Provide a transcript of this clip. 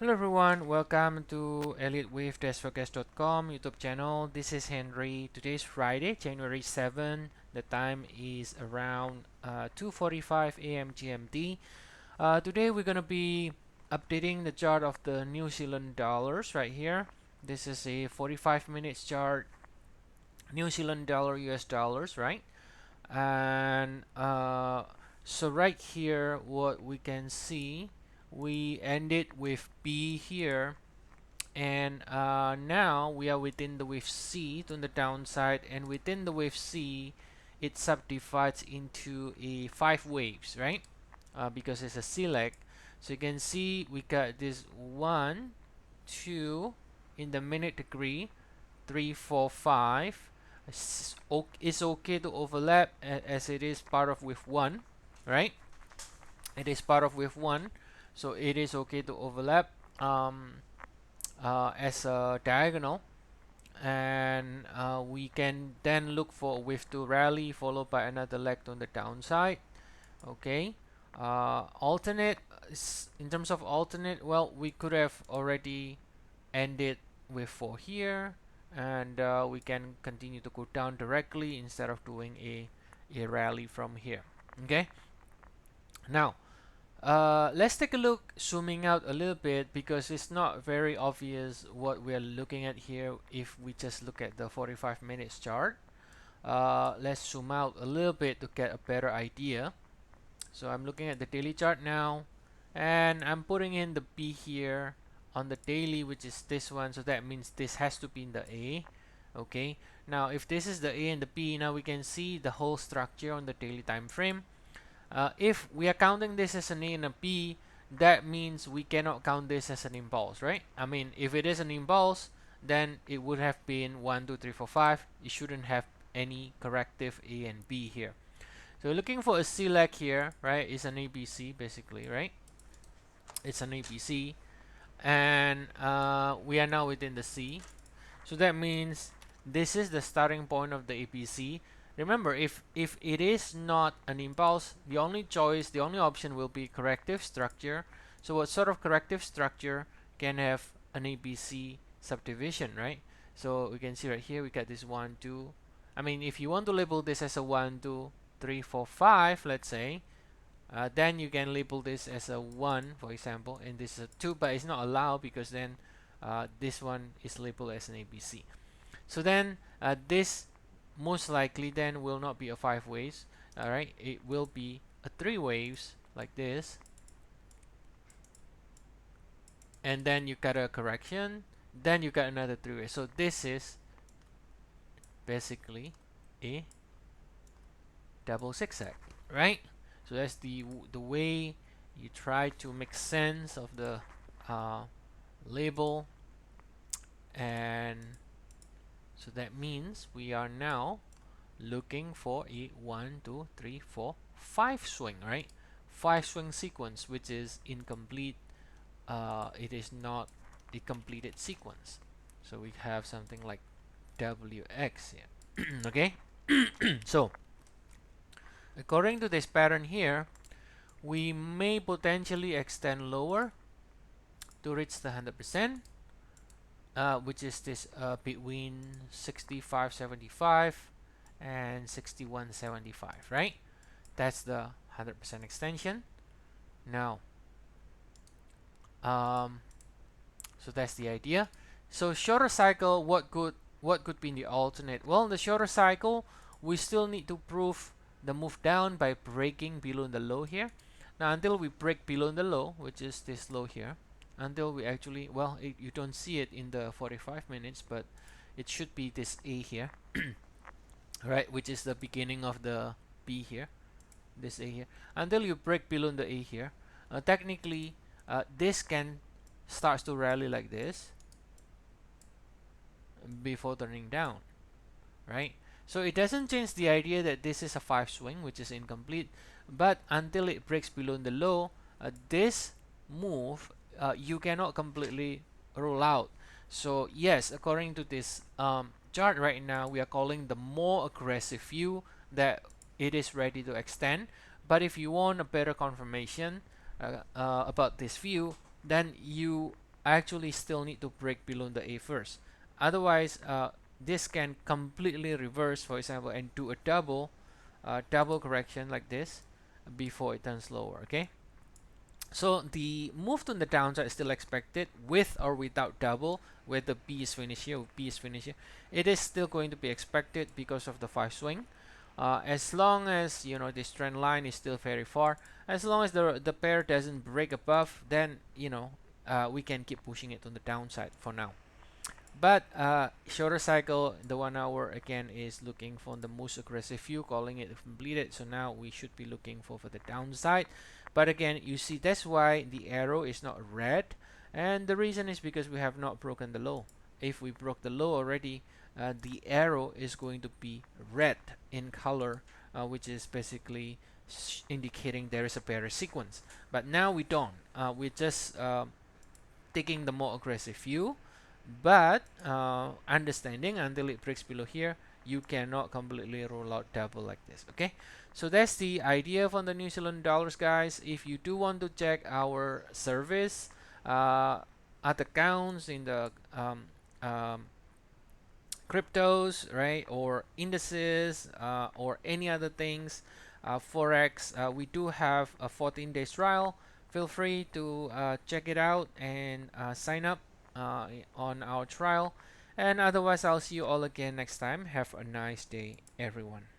Hello everyone, welcome to Elliott Wave Forecast.com YouTube channel. This is Henry. Today is Friday, January 7. The time is around 2:45 a.m. GMT. Today we're gonna be updating the chart of the New Zealand dollars right here. This is a 45 minutes chart, New Zealand dollar, US dollars, right? And so right here, what we can see, we ended with B here, and now we are within the wave C to the downside, and within the wave C it subdivides into a 5 waves, right? Because it's a C leg. So you can see we got this 1 2 in the minute degree, 3 4 5. It's okay to overlap as it is part of wave 1, right? It is part of wave 1, so it is okay to overlap as a diagonal, and we can then look for wave 2 rally followed by another leg on the downside. Okay, alternate, in terms of alternate, well, we could have already ended wave 4 here, and we can continue to go down directly instead of doing a rally from here. Okay, now let's take a look, zooming out a little bit, because it's not very obvious what we're looking at here if we just look at the 45 minutes chart. Let's zoom out a little bit to get a better idea. So I'm looking at the daily chart now, and I'm putting in the B here on the daily, which is this one, so that means this has to be in the A. Okay, now if this is the A and the B, now we can see the whole structure on the daily time frame. If we are counting this as an A and a B, that means we cannot count this as an impulse, right? I mean, if it is an impulse, then it would have been 1 2 3 4 5. It shouldn't have any corrective A and B here. So looking for a C leg here, right? It's an ABC basically, right? It's an ABC, and we are now within the C. So that means this is the starting point of the ABC. Remember, if it is not an impulse, the only choice, the only option will be corrective structure. So what sort of corrective structure can have an ABC subdivision, right? So we can see right here we got this 1 2. I mean, if you want to label this as a 1 2 3 4 5, let's say, then you can label this as a 1, for example, and this is a 2, but it's not allowed because then this one is labeled as an ABC. So then this most likely then will not be a 5 waves. All right, it will be a 3 waves like this, and then you got a correction, then you got another 3 waves. So this is basically a double zigzag, right? So that's the way you try to make sense of the label. And so that means we are now looking for a 1 2 3 4 5 swing, right? 5 swing sequence, which is incomplete. It is not the completed sequence, so we have something like WX here. Okay. So according to this pattern here, we may potentially extend lower to reach the 100%, which is this between 65.75 and 61.75, right? That's the 100% extension. Now, so that's the idea. So shorter cycle, what could be in the alternate? Well, in the shorter cycle, we still need to prove the move down by breaking below the low here. Now, until we break below the low, which is this low here, until we actually, well, you don't see it in the 45 minutes, but it should be this A here, right, which is the beginning of the B here, this A here. Until you break below the A here, technically this can starts to rally like this before turning down, right? So it doesn't change the idea that this is a 5 swing, which is incomplete, but until it breaks below the low, this move you cannot completely rule out. So yes, according to this chart right now, we are calling the more aggressive view that it is ready to extend. But if you want a better confirmation about this view, then you I actually still need to break below the A first. Otherwise, this can completely reverse, for example, and do a double correction like this before it turns lower. Okay. So the move to the downside is still expected with or without double. Whether B is finished here or B is finished here, it is still going to be expected because of the 5 swing. As long as this trend line is still very far, as long as the pair doesn't break above, then we can keep pushing it on the downside for now. But shorter cycle, the 1 hour again is looking for the most aggressive view, calling it completed. So now we should be looking for the downside. But again, you see that's why the arrow is not red, and the reason is because we have not broken the low. If we broke the low already, the arrow is going to be red in color, which is basically indicating there is a bearish sequence. But now we don't. We're just taking the more aggressive view, but understanding until it breaks below here, you cannot completely roll out double like this. Okay, so that's the idea from the New Zealand dollars, guys. If you do want to check our service at accounts in the cryptos, right, or indices, or any other things, Forex, we do have a 14 days trial. Feel free to check it out and sign up on our trial. And otherwise, I'll see you all again next time. Have a nice day, everyone.